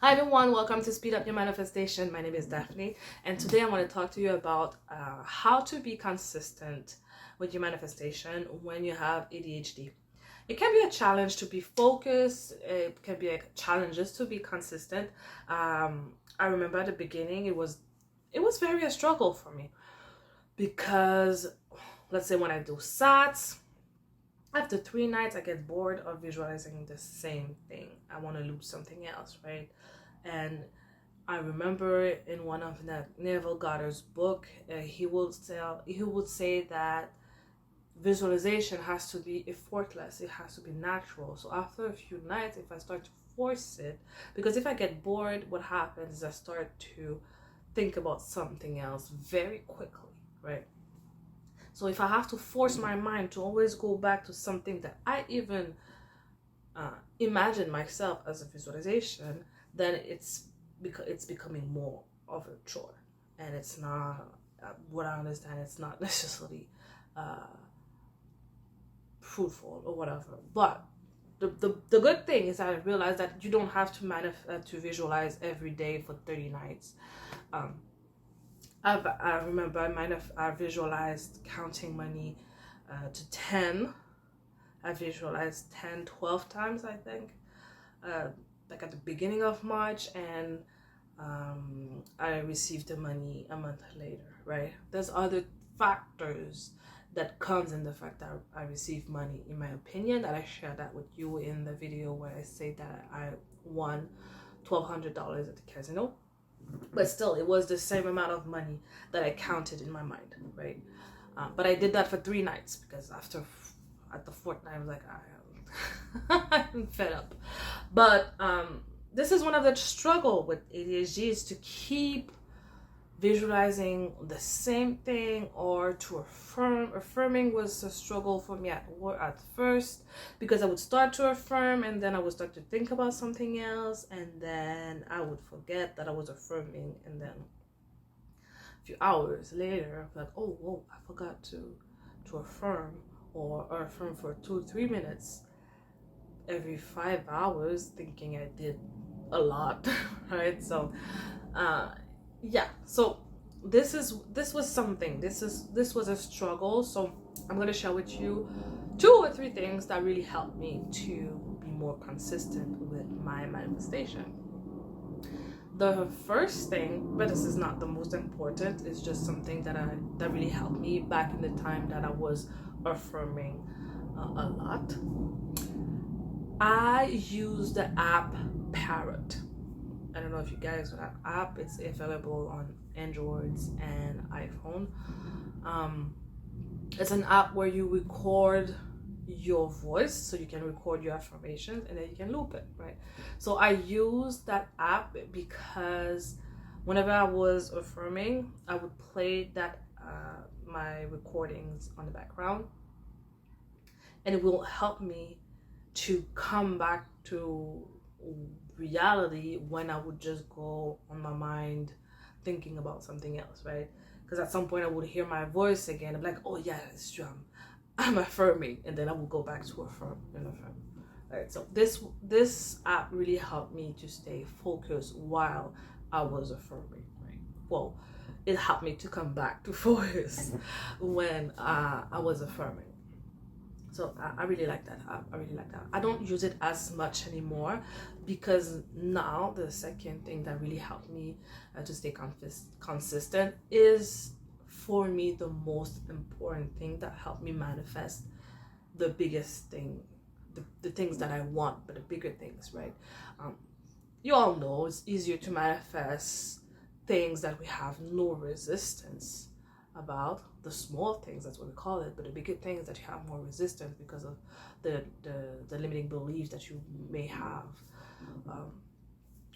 Hi everyone, welcome to Speed Up Your Manifestation. My name is Daphne, and today I want to talk to you about how to be consistent with your manifestation when you have ADHD. It can be a challenge to be focused, it can be a challenge just to be consistent. I remember at the beginning it was very a struggle for me because let's say when I do SATs, after 3 nights I get bored of visualizing the same thing. I want to lose something else, right? And I remember in one of Neville Goddard's book, he would say that visualization has to be effortless. It has to be natural. So after a few nights, if I start to force it, because if I get bored, what happens is I start to think about something else very quickly, right? So if I have to force my mind to always go back to something that I even imagine myself as a visualization, then it's becoming more of a chore, and it's not. What I understand, it's not necessarily fruitful or whatever. But the good thing is that I realized that you don't have to visualize every day for 30 nights. I remember I visualized counting money to 10. I visualized 10, 12 times, I think, like at the beginning of March, and I received the money a month later, right? There's other factors that comes in the fact that I received money, in my opinion, that I shared that with you in the video where I say that I won $1,200 at the casino. But still, it was the same amount of money that I counted in my mind, right? But I did that for 3 nights because at the fourth night I was like, I'm fed up. But this is one of the struggle with ADHD, is to keep visualizing the same thing or to affirm. Affirming was a struggle for me at first, because I would start to affirm and then I would start to think about something else, and then I would forget that I was affirming, and then a few hours later I'm like, oh whoa, I forgot to affirm, or affirm for 2-3 minutes every 5 hours, thinking I did a lot. Right? So yeah, so this was a struggle. So I'm going to share with you 2 or 3 things that really helped me to be more consistent with my manifestation. The first thing, but this is not the most important, is just something that really helped me back in the time that I was affirming a lot. I use the app Parrot. I don't know if you guys know that app. It's available on Androids and iPhone. It's an app where you record your voice, so you can record your affirmations and then you can loop it, right? So I use that app because whenever I was affirming, I would play my recordings on the background, and it will help me to come back to reality when I would just go on my mind thinking about something else, right? Because at some point I would hear my voice again. I'm like, oh yeah, it's true, I'm affirming, and then I will go back to affirm and affirm. Right? So this app really helped me to stay focused while I was affirming, right? Well, it helped me to come back to focus when I was affirming. So I really like that app. I really like that. I don't use it as much anymore, because now the second thing that really helped me to stay consistent is, for me, the most important thing that helped me manifest the biggest thing, the things that I want, but the bigger things, right? You all know it's easier to manifest things that we have no resistance about, the small things, that's what we call it, but the bigger things that you have more resistance because of the limiting beliefs that you may have,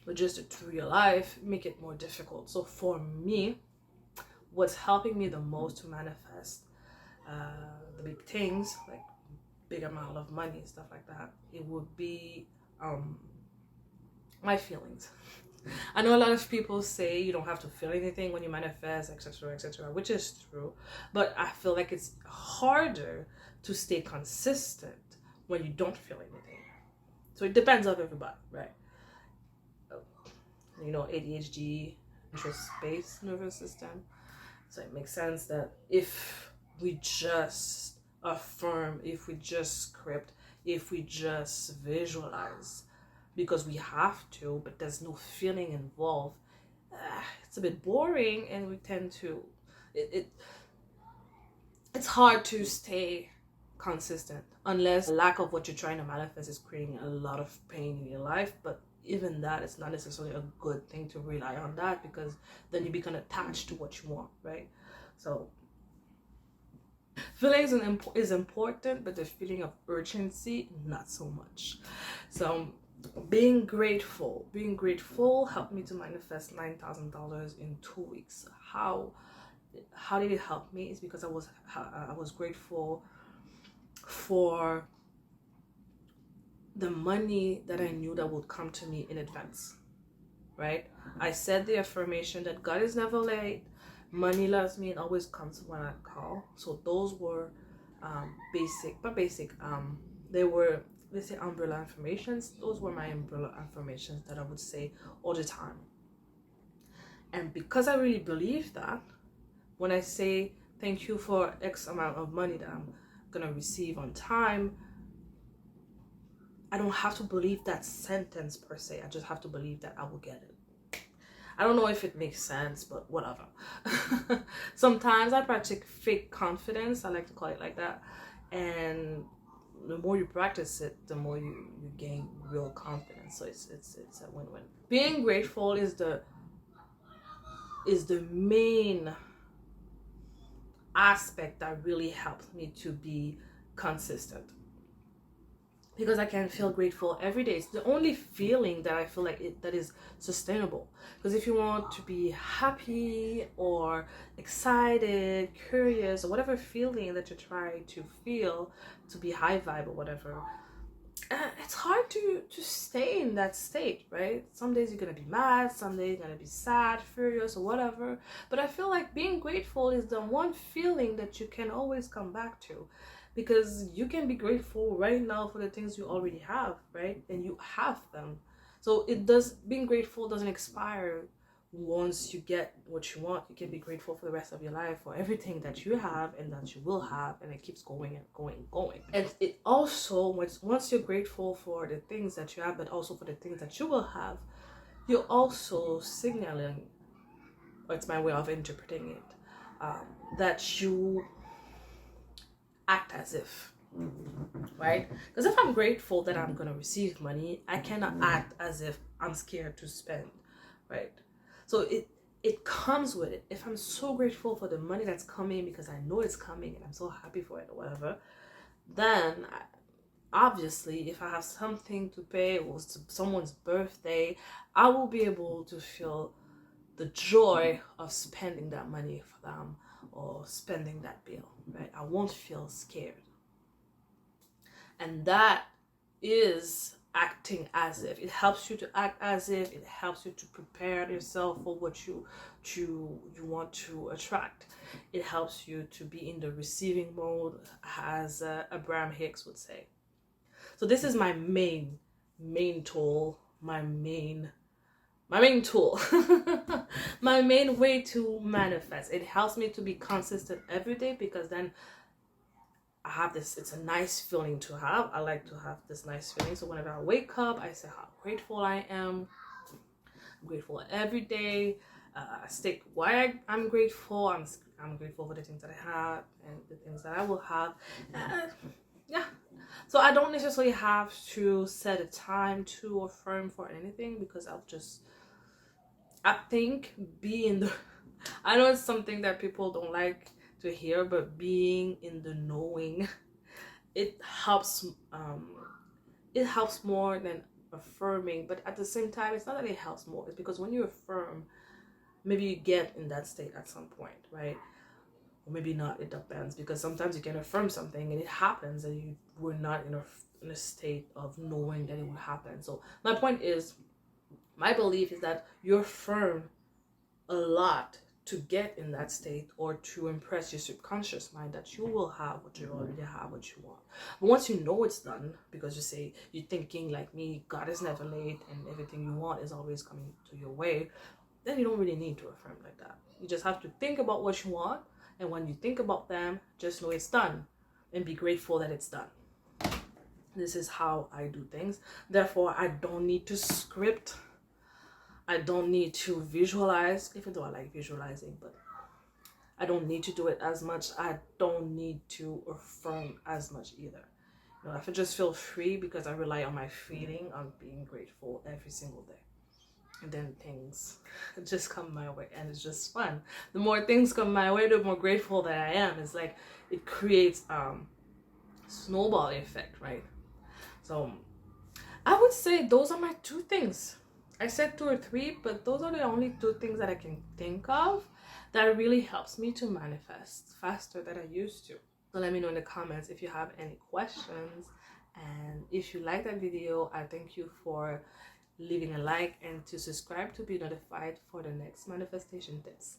but just to real life make it more difficult. So for me, what's helping me the most to manifest the big things, like big amount of money, stuff like that, it would be my feelings. I know a lot of people say you don't have to feel anything when you manifest, etc., etc., which is true, but I feel like it's harder to stay consistent when you don't feel anything. So it depends on everybody, right? ADHD, interest-based nervous system. So it makes sense that if we just affirm, if we just script, if we just visualize, because we have to, but there's no feeling involved, it's a bit boring, and we tend to, it's hard to stay consistent unless the lack of what you're trying to manifest is creating a lot of pain in your life. But even that is not necessarily a good thing to rely on that, because then you become attached to what you want, right? So feelings is important, but the feeling of urgency, not so much. So being grateful helped me to manifest $9,000 in 2 weeks. How did it help me? Is because I was grateful for the money that I knew that would come to me in advance, right? I said the affirmation that God is never late, money loves me, it always comes when I call. So those were they were, let's say, umbrella affirmations. Those were my umbrella affirmations that I would say all the time. And because I really believe that, when I say thank you for X amount of money that I'm gonna receive on time, I don't have to believe that sentence per se. I just have to believe that I will get it. I don't know if it makes sense, but whatever. Sometimes I practice fake confidence. I like to call it like that. And the more you practice it, the more you gain real confidence. So it's a win-win. Being grateful is the main aspect that really helps me to be consistent, because I can feel grateful every day. It's the only feeling that I feel like that is sustainable. Because if you want to be happy or excited, curious, or whatever feeling that you try to feel, to be high vibe or whatever, it's hard to stay in that state, right? Some days you're gonna be mad, some days you're gonna be sad, furious, or whatever. But I feel like being grateful is the one feeling that you can always come back to, because you can be grateful right now for the things you already have, right? And you have them. So being grateful doesn't expire once you get what you want. You can be grateful for the rest of your life for everything that you have and that you will have, and it keeps going and going and going. And it also, once you're grateful for the things that you have, but also for the things that you will have, you're also signaling, or it's my way of interpreting it, that you act as if, right? Because if I'm grateful that I'm gonna receive money, I cannot act as if I'm scared to spend, right? So it comes with it. If I'm so grateful for the money that's coming because I know it's coming and I'm so happy for it or whatever, then obviously if I have something to pay, or someone's birthday, I will be able to feel the joy of spending that money for them or spending that bill, right? I won't feel scared. And that is acting as if. It helps you to act as if. It helps you to prepare yourself for what you want to attract. It helps you to be in the receiving mode, as Abraham Hicks would say. So this is my main tool, my main tool, my main way to manifest. It helps me to be consistent every day, because then I have this, it's a nice feeling to have. I like to have this nice feeling. So whenever I wake up, I say how grateful I am. I'm grateful every day. I state why I'm grateful. I'm grateful for the things that I have and the things that I will have. Yeah. So I don't necessarily have to set a time to affirm for anything, because I think I know it's something that people don't like to hear, but being in the knowing, it helps more than affirming. But at the same time, it's not that it helps more, it's because when you affirm, maybe you get in that state at some point, right? Or maybe not, it depends, because sometimes you can affirm something and it happens and you were not in a state of knowing that it would happen. So my point is, my belief is that you affirm a lot to get in that state, or to impress your subconscious mind that you will have what you already have, what you want. But once you know it's done, because you say you're thinking like me, God is never late and everything you want is always coming to your way, then you don't really need to affirm like that. You just have to think about what you want, and when you think about them, just know it's done and be grateful that it's done. This is how I do things. Therefore, I don't need to script. I don't need to visualize, even though I like visualizing, but I don't need to do it as much. I don't need to affirm as much either. You know, I just feel free because I rely on my feeling, on being grateful every single day. And then things just come my way, and it's just fun. The more things come my way, the more grateful that I am. It's like it creates snowball effect, right? So I would say those are my two things. I said 2 or 3, but those are the only 2 things that I can think of that really helps me to manifest faster than I used to. So let me know in the comments if you have any questions, and if you like that video, I thank you for leaving a like and to subscribe to be notified for the next manifestation tips.